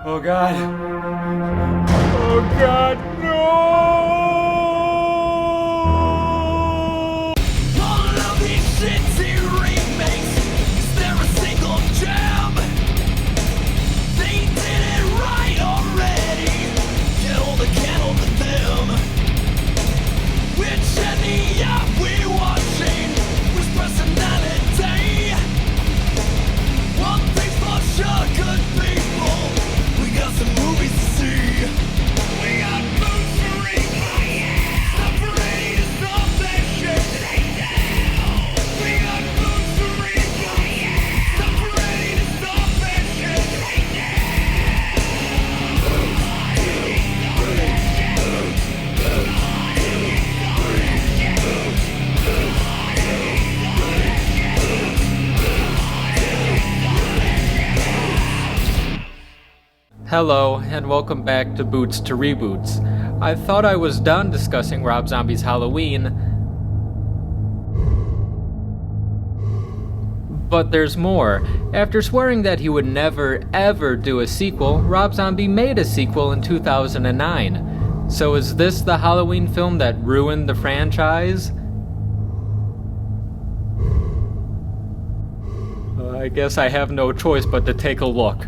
Oh God. Oh God, no! All of these shitty remakes, is there a single gem? They did it right already. Get all the candle to them. Which any app we watching with personality. One thing's for sure, good people. We got some movies to see. We got moves to read. Stop ready to stop that shit. We got moves to read. Stop ready to stop that shit. Hello, and welcome back to Boots to Reboots. I thought I was done discussing Rob Zombie's Halloween, but there's more. After swearing that he would never, ever do a sequel, Rob Zombie made a sequel in 2009. So is this the Halloween film that ruined the franchise? I guess I have no choice but to take a look.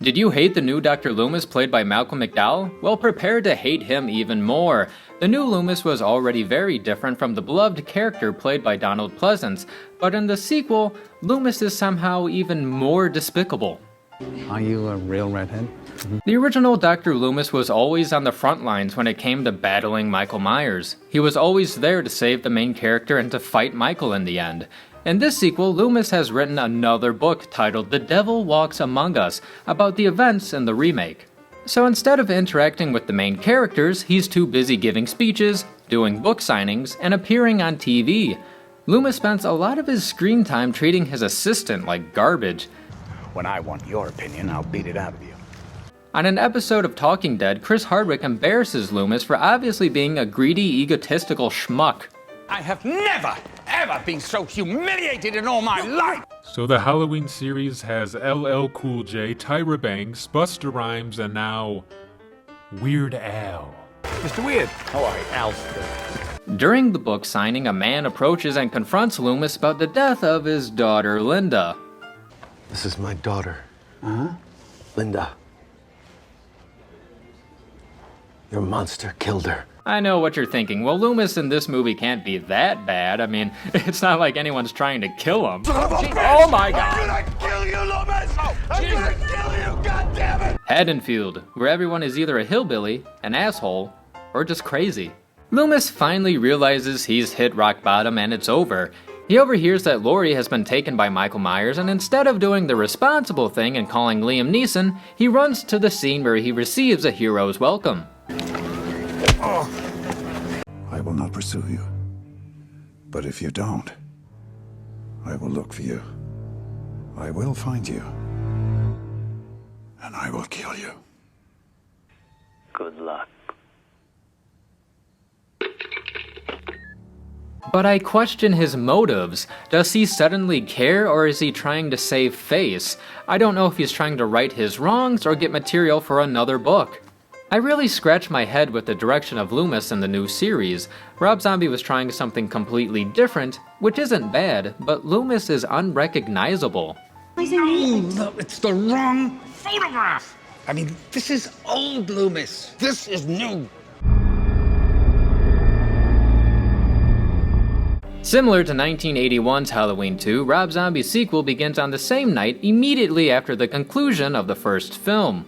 Did you hate the new Dr. Loomis played by Malcolm McDowell? Well, prepare to hate him even more. The new Loomis was already very different from the beloved character played by Donald Pleasance, but in the sequel, Loomis is somehow even more despicable. Are you a real redhead? The original Dr. Loomis was always on the front lines when it came to battling Michael Myers. He was always there to save the main character and to fight Michael in the end. In this sequel, Loomis has written another book titled The Devil Walks Among Us about the events in the remake. So instead of interacting with the main characters, he's too busy giving speeches, doing book signings, and appearing on TV. Loomis spends a lot of his screen time treating his assistant like garbage. When I want your opinion, I'll beat it out of you. On an episode of Talking Dead, Chris Hardwick embarrasses Loomis for obviously being a greedy, egotistical schmuck. I have never, ever been so humiliated in all my life! So the Halloween series has LL Cool J, Tyra Banks, Busta Rhymes, and now Weird Al. Mr. Weird. How are you, Alfred? During the book signing, a man approaches and confronts Loomis about the death of his daughter, Linda. This is my daughter, Linda. Your monster killed her. I know what you're thinking. Well, Loomis in this movie can't be that bad. I mean, it's not like anyone's trying to kill him. Oh my God! I'm gonna kill you, Loomis! I'm gonna kill you, goddammit! Haddonfield, where everyone is either a hillbilly, an asshole, or just crazy. Loomis finally realizes he's hit rock bottom and it's over. He overhears that Laurie has been taken by Michael Myers, and instead of doing the responsible thing and calling Liam Neeson, he runs to the scene where he receives a hero's welcome. I will not pursue you. But if you don't, I will look for you. I will find you. And I will kill you. Good luck. But I question his motives. Does he suddenly care, or is he trying to save face? I don't know if he's trying to right his wrongs or get material for another book. I really scratch my head with the direction of Loomis in the new series. Rob Zombie was trying something completely different, which isn't bad, but Loomis is unrecognizable. No, it's the wrong photograph! I mean, this is old Loomis. This is new. Similar to 1981's Halloween 2, Rob Zombie's sequel begins on the same night immediately after the conclusion of the first film.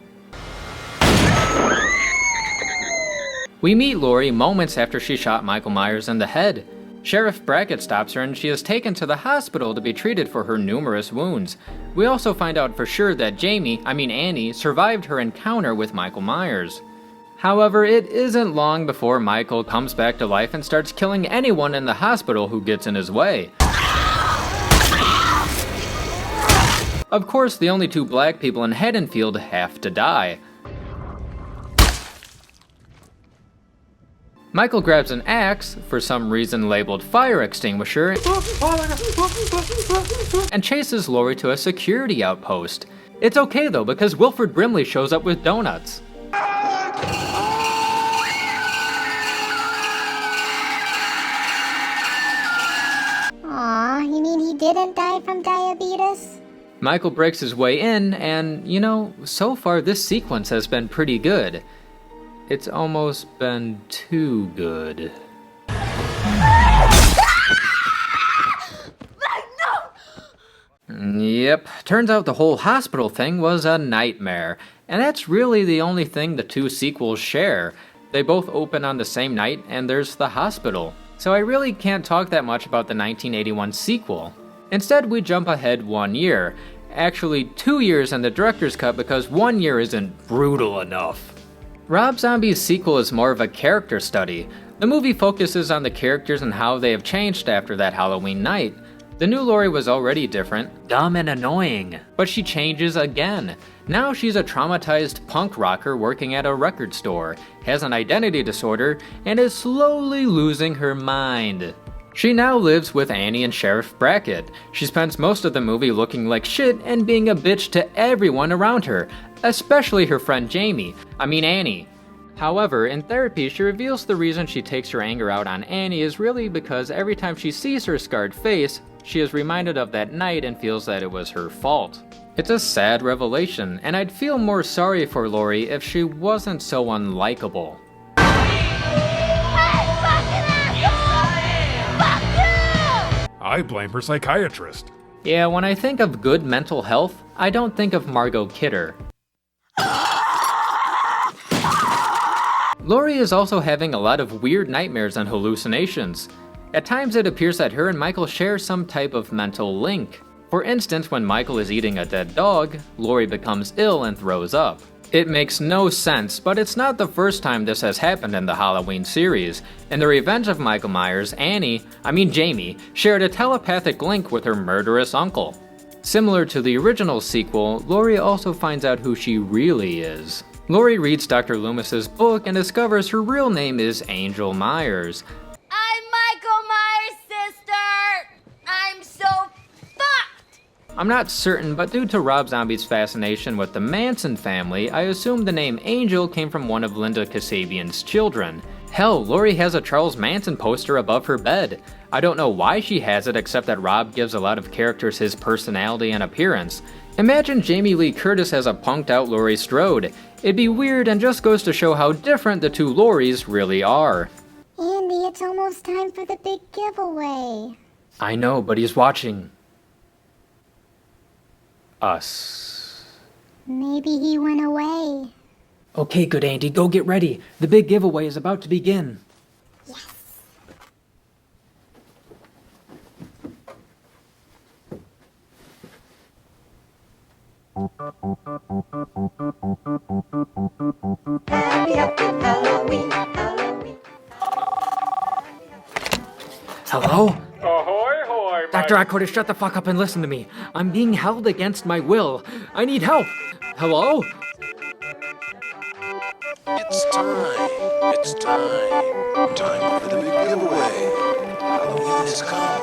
We meet Laurie moments after she shot Michael Myers in the head. Sheriff Brackett stops her and she is taken to the hospital to be treated for her numerous wounds. We also find out for sure that Annie, survived her encounter with Michael Myers. However, it isn't long before Michael comes back to life and starts killing anyone in the hospital who gets in his way. Of course, the only two black people in Haddonfield have to die. Michael grabs an axe, for some reason labeled fire extinguisher, and chases Laurie to a security outpost. It's okay though, because Wilford Brimley shows up with donuts. Aw, you mean he didn't die from diabetes? Michael breaks his way in, and, you know, so far this sequence has been pretty good. It's almost been too good. Yep, turns out the whole hospital thing was a nightmare, and that's really the only thing the two sequels share. They both open on the same night, and there's the hospital. So I really can't talk that much about the 1981 sequel. Instead, we jump ahead 1 year. Actually, 2 years in the director's cut because 1 year isn't brutal enough. Rob Zombie's sequel is more of a character study. The movie focuses on the characters and how they have changed after that Halloween night. The new Laurie was already different, dumb and annoying, but she changes again. Now she's a traumatized punk rocker working at a record store, has an identity disorder, and is slowly losing her mind. She now lives with Annie and Sheriff Brackett. She spends most of the movie looking like shit and being a bitch to everyone around her, especially her friend Annie. However, in therapy, she reveals the reason she takes her anger out on Annie is really because every time she sees her scarred face, she is reminded of that night and feels that it was her fault. It's a sad revelation, and I'd feel more sorry for Laurie if she wasn't so unlikable. I blame her psychiatrist. Yeah, when I think of good mental health, I don't think of Margot Kidder. Laurie is also having a lot of weird nightmares and hallucinations. At times it appears that her and Michael share some type of mental link. For instance, when Michael is eating a dead dog, Laurie becomes ill and throws up. It makes no sense, but it's not the first time this has happened in the Halloween series. In The Revenge of Michael Myers, Jamie, shared a telepathic link with her murderous uncle. Similar to the original sequel, Laurie also finds out who she really is. Laurie reads Dr. Loomis's book and discovers her real name is Angel Myers. I'm Michael Myers' sister! I'm so fucked! I'm not certain, but due to Rob Zombie's fascination with the Manson family, I assume the name Angel came from one of Linda Kasabian's children. Hell, Laurie has a Charles Manson poster above her bed. I don't know why she has it except that Rob gives a lot of characters his personality and appearance. Imagine Jamie Lee Curtis as a punked out Laurie Strode. It'd be weird and just goes to show how different the two Lauries really are. Andy, it's almost time for the big giveaway. I know, but he's watching us. Maybe he went away. Okay, good Andy, go get ready. The big giveaway is about to begin. Yes. Hello? Ahoy, hoy, Dr. Akoda, shut the fuck up and listen to me. I'm being held against my will. I need help. Hello? It's time. It's time. Time for the big giveaway. Halloween has come.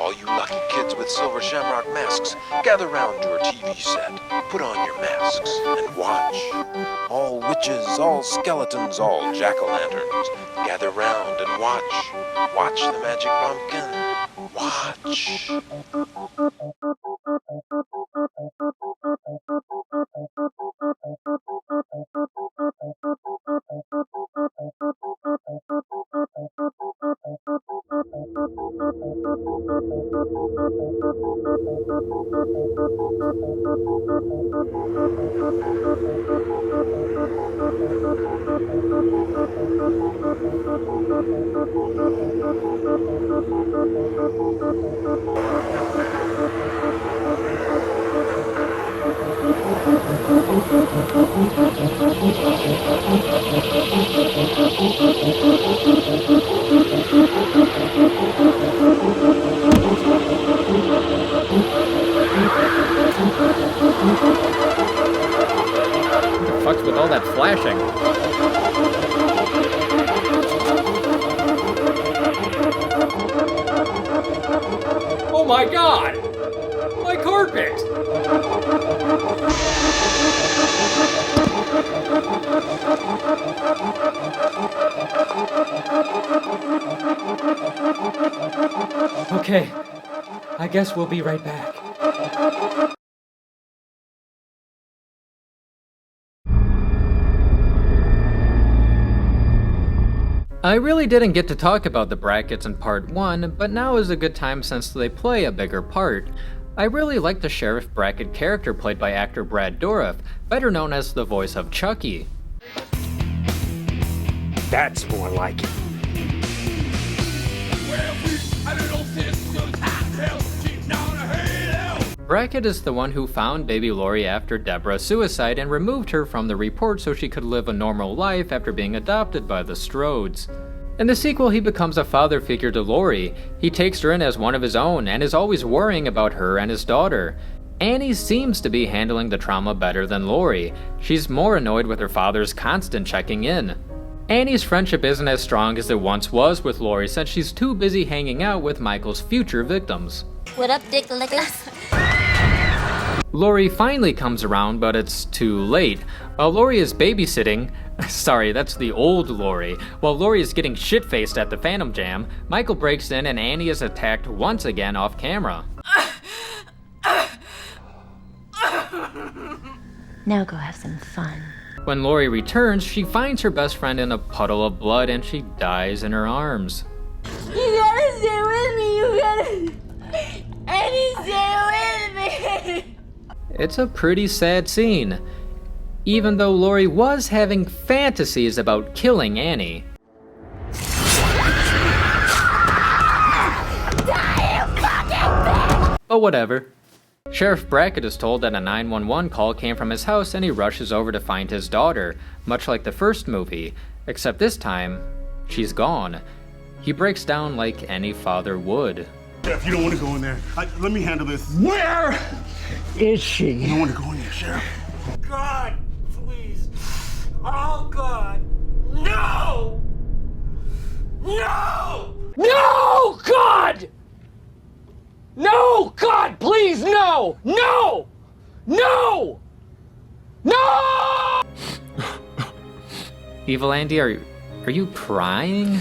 All you lucky kids with silver shamrock masks, gather round your TV set. Put on your masks and watch. All witches, all skeletons, all jack-o'-lanterns, gather round and watch. Watch the magic pumpkin. Watch. What the fuck's with all that flashing? Oh my god! My carpet! Okay, I guess we'll be right back. I really didn't get to talk about the brackets in part 1, but now is a good time since they play a bigger part. I really like the Sheriff Brackett character played by actor Brad Dourif, better known as the voice of Chucky. That's more like it. Brackett is the one who found baby Lori after Deborah's suicide and removed her from the report so she could live a normal life after being adopted by the Strodes. In the sequel, he becomes a father figure to Lori. He takes her in as one of his own and is always worrying about her and his daughter. Annie seems to be handling the trauma better than Lori. She's more annoyed with her father's constant checking in. Annie's friendship isn't as strong as it once was with Lori since she's too busy hanging out with Michael's future victims. What up, Dick Lickers? Lori finally comes around, but it's too late. While Lori is babysitting, sorry, that's the old Lori. While Lori is getting shit-faced at the Phantom Jam, Michael breaks in and Annie is attacked once again off camera. Now go have some fun. When Lori returns, she finds her best friend in a puddle of blood and she dies in her arms. You gotta stay with me, you gotta... Annie, stay with me! It's a pretty sad scene, even though Lori was having fantasies about killing Annie. But whatever. Sheriff Brackett is told that a 911 call came from his house and he rushes over to find his daughter, much like the first movie, except this time, she's gone. He breaks down like any father would. Sheriff, you don't want to go in there. Let me handle this. Where is she? You don't want to go in there, Sheriff. God, please. Oh, God. No! No! No, God! No, God, please, no! No! No! No! Evil Andy, are you crying?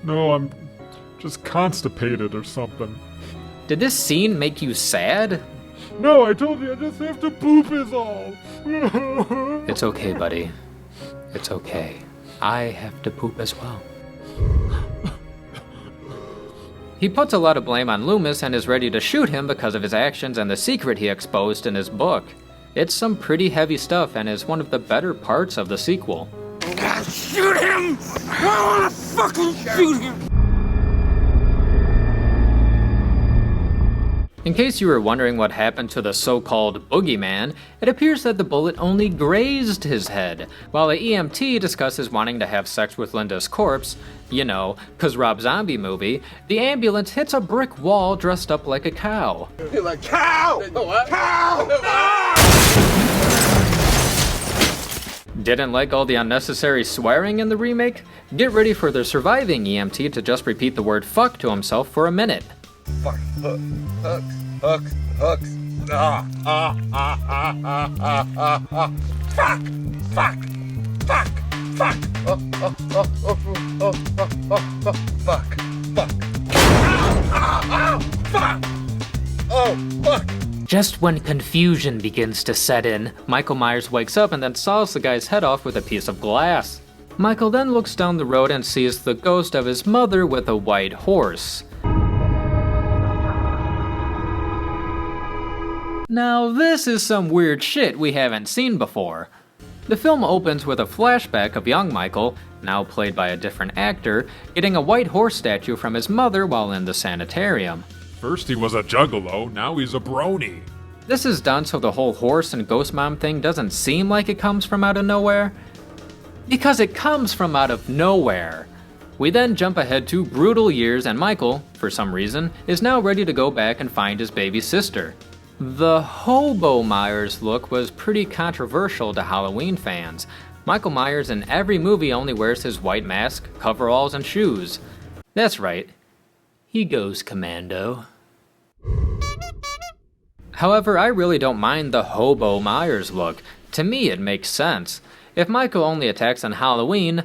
No, I'm just constipated or something. Did this scene make you sad? No, I told you I just have to poop is all. It's okay, buddy. It's okay. I have to poop as well. He puts a lot of blame on Loomis and is ready to shoot him because of his actions and the secret he exposed in his book. It's some pretty heavy stuff and is one of the better parts of the sequel. Shoot him! I wanna fucking shoot him! In case you were wondering what happened to the so-called boogeyman, it appears that the bullet only grazed his head. While the EMT discusses wanting to have sex with Linda's corpse, you know, 'cause Rob Zombie movie, the ambulance hits a brick wall dressed up like a cow. You're like, cow! What? Cow! Didn't like all the unnecessary swearing in the remake? Get ready for the surviving EMT to just repeat the word fuck to himself for a minute. Fuck, hooks. Fuck. Just when confusion begins to set in, Michael Myers wakes up and then saws the guy's head off with a piece of glass. Michael then looks down the road and sees the ghost of his mother with a white horse. Now this is some weird shit we haven't seen before. The film opens with a flashback of young Michael, now played by a different actor, getting a white horse statue from his mother while in the sanitarium. First he was a juggalo, now he's a brony. This is done so the whole horse and ghost mom thing doesn't seem like it comes from out of nowhere. Because it comes from out of nowhere. We then jump ahead to brutal years and Michael, for some reason, is now ready to go back and find his baby sister. The Hobo Myers look was pretty controversial to Halloween fans. Michael Myers in every movie only wears his white mask, coveralls, and shoes. That's right, he goes commando. However, I really don't mind the Hobo Myers look. To me, it makes sense. If Michael only attacks on Halloween,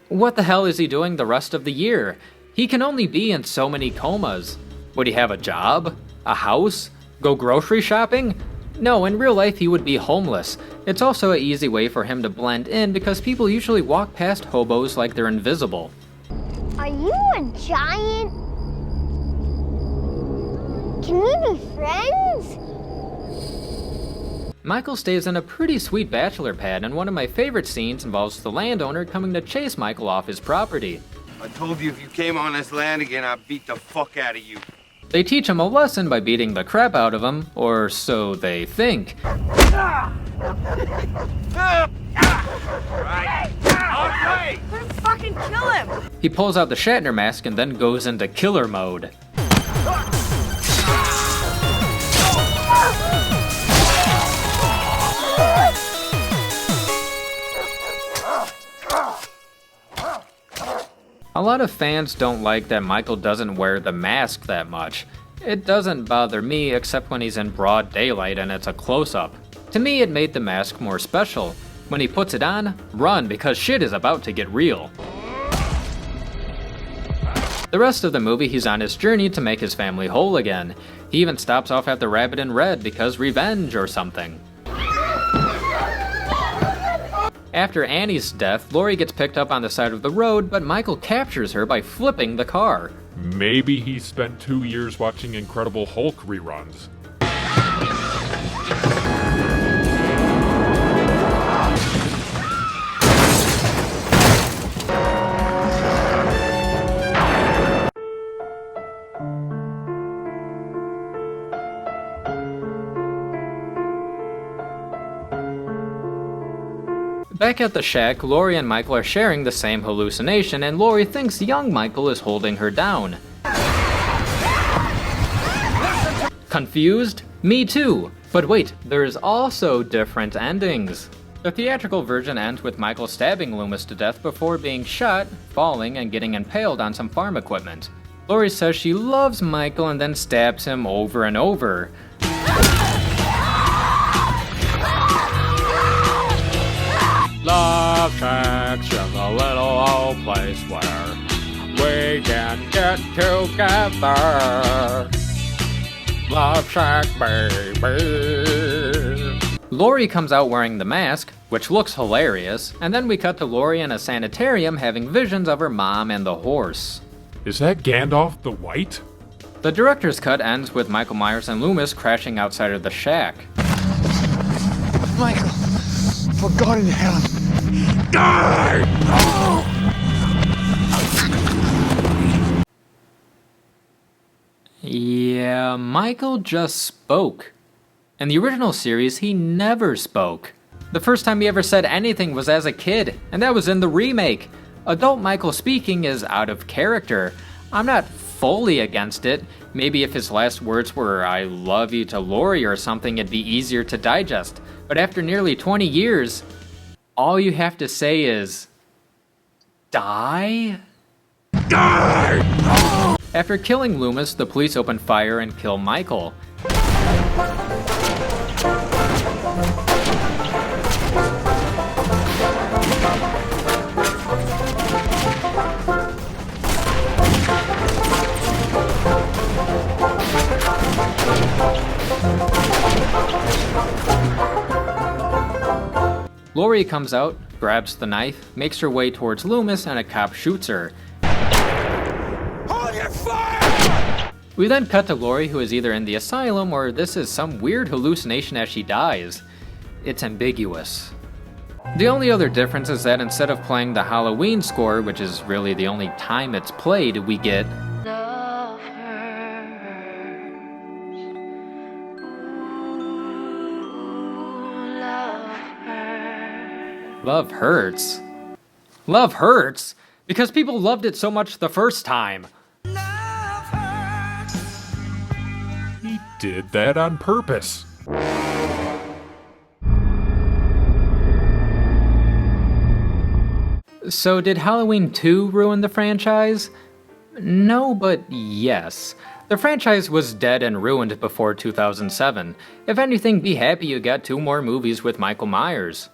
what the hell is he doing the rest of the year? He can only be in so many comas. Would he have a job? A house? Go grocery shopping? No, in real life he would be homeless. It's also an easy way for him to blend in because people usually walk past hobos like they're invisible. Are you a giant? Can we be friends? Michael stays in a pretty sweet bachelor pad, and one of my favorite scenes involves the landowner coming to chase Michael off his property. I told you if you came on this land again, I'd beat the fuck out of you. They teach him a lesson by beating the crap out of him, or so they think. Let's fucking kill him! He pulls out the Shatner mask and then goes into killer mode. A lot of fans don't like that Michael doesn't wear the mask that much. It doesn't bother me except when he's in broad daylight and it's a close-up. To me, it made the mask more special. When he puts it on, run because shit is about to get real. The rest of the movie, he's on his journey to make his family whole again. He even stops off at the Rabbit in Red because revenge or something. After Annie's death, Laurie gets picked up on the side of the road, but Michael captures her by flipping the car. Maybe he spent 2 years watching Incredible Hulk reruns. Back at the shack, Laurie and Michael are sharing the same hallucination, and Laurie thinks young Michael is holding her down. Confused? Me too! But wait, there's also different endings. The theatrical version ends with Michael stabbing Loomis to death before being shot, falling, and getting impaled on some farm equipment. Laurie says she loves Michael and then stabs him over and over. Love Shack's just a little old place where we can get together. Love Shack, baby. Laurie comes out wearing the mask, which looks hilarious, and then we cut to Laurie in a sanitarium having visions of her mom and the horse. Is that Gandalf the White? The director's cut ends with Michael Myers and Loomis crashing outside of the shack. Michael, for God in heaven, die! Yeah, Michael just spoke. In the original series, he never spoke. The first time he ever said anything was as a kid, and that was in the remake. Adult Michael speaking is out of character. I'm not fully against it. Maybe if his last words were, "I love you" to Laurie or something, it'd be easier to digest. But after nearly 20 years, all you have to say is, die? Die! After killing Loomis, the police open fire and kill Michael. Laurie comes out, grabs the knife, makes her way towards Loomis, and a cop shoots her. Hold your fire! We then cut to Laurie, who is either in the asylum or this is some weird hallucination as she dies. It's ambiguous. The only other difference is that instead of playing the Halloween score, which is really the only time it's played, we get Love hurts. Love hurts? Because people loved it so much the first time. He did that on purpose. So did Halloween 2 ruin the franchise? No, but yes. The franchise was dead and ruined before 2007. If anything, be happy you got 2 more movies with Michael Myers.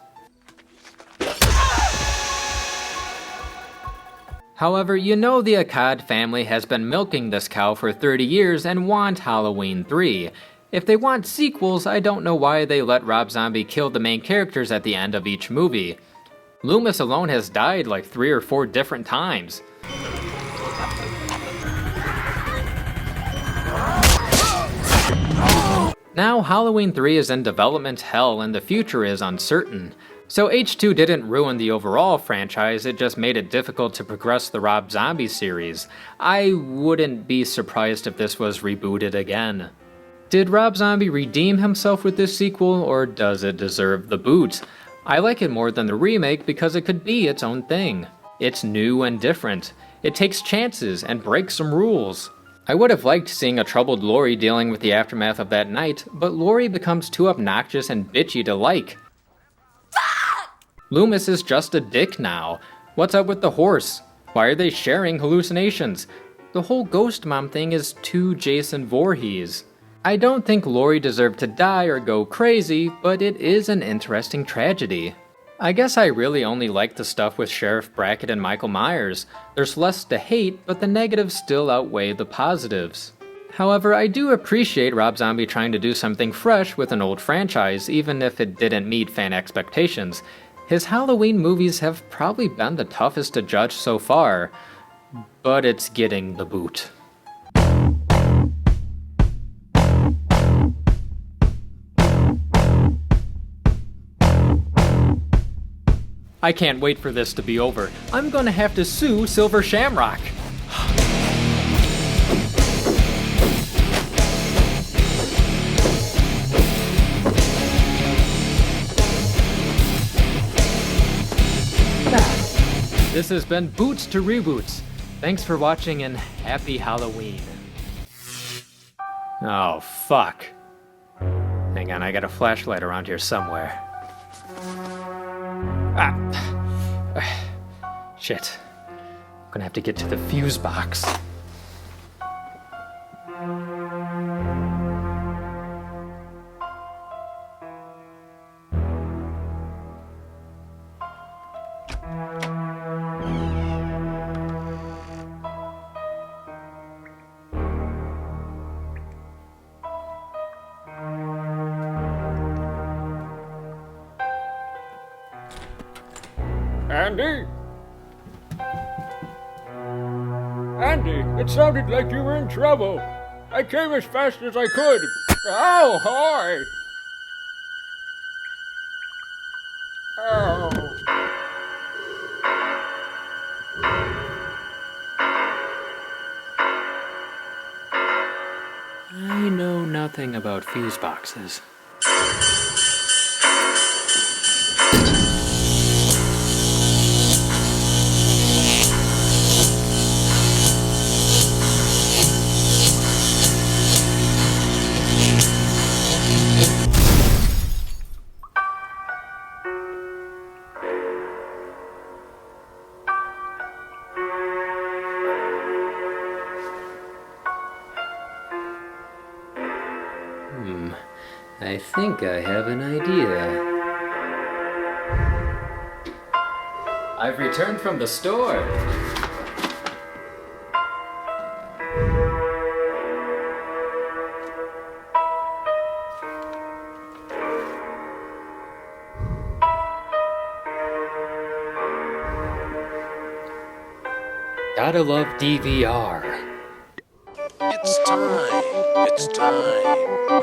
However, you know the Akkad family has been milking this cow for 30 years and want Halloween 3. If they want sequels, I don't know why they let Rob Zombie kill the main characters at the end of each movie. Loomis alone has died like 3 or 4 different times. Now Halloween 3 is in development hell and the future is uncertain. So H2 didn't ruin the overall franchise, it just made it difficult to progress the Rob Zombie series. I wouldn't be surprised if this was rebooted again. Did Rob Zombie redeem himself with this sequel, or does it deserve the boot? I like it more than the remake because it could be its own thing. It's new and different. It takes chances and breaks some rules. I would have liked seeing a troubled Laurie dealing with the aftermath of that night, but Laurie becomes too obnoxious and bitchy to like. Loomis is just a dick now. What's up with the horse? Why are they sharing hallucinations? The whole ghost mom thing is too Jason Voorhees. I don't think Laurie deserved to die or go crazy, but it is an interesting tragedy. I guess I really only like the stuff with Sheriff Brackett and Michael Myers. There's less to hate, but the negatives still outweigh the positives. However, I do appreciate Rob Zombie trying to do something fresh with an old franchise, even if it didn't meet fan expectations. His Halloween movies have probably been the toughest to judge so far, but it's getting the boot. I can't wait for this to be over. I'm gonna have to sue Silver Shamrock. This has been Boots to Reboots. Thanks for watching and happy Halloween. Oh, fuck. Hang on, I got a flashlight around here somewhere. Shit. I'm gonna have to get to the fuse box. Andy? Andy, it sounded like you were in trouble. I came as fast as I could. Oh, hi! Oh. I know nothing about fuse boxes. I think I have an idea. I've returned from the store. Gotta love DVR. It's time.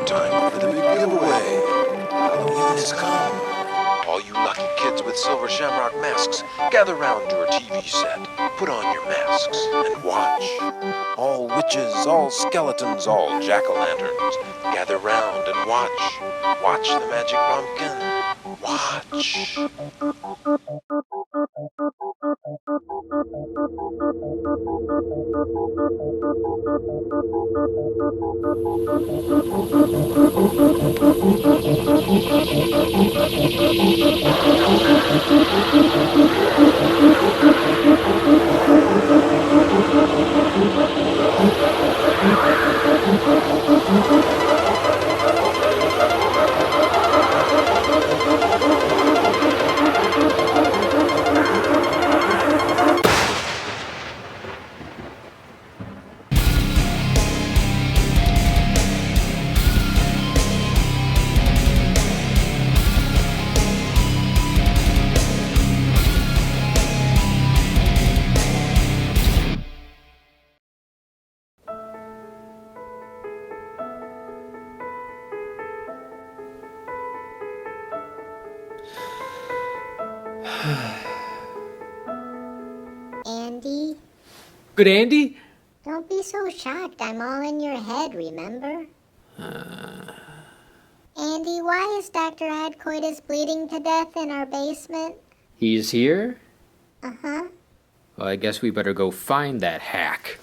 Time for the big giveaway. Halloween has come. All you lucky kids with silver shamrock masks, gather round your TV set. Put on your masks and watch. All witches, all skeletons, all jack-o'-lanterns, gather round and watch. Watch the magic pumpkin. Watch. Andy? Good Andy? Don't be so shocked. I'm all in your head, remember? Andy, why is Dr. Adcoitus bleeding to death in our basement? He's here? Uh-huh. Well, I guess we better go find that hack.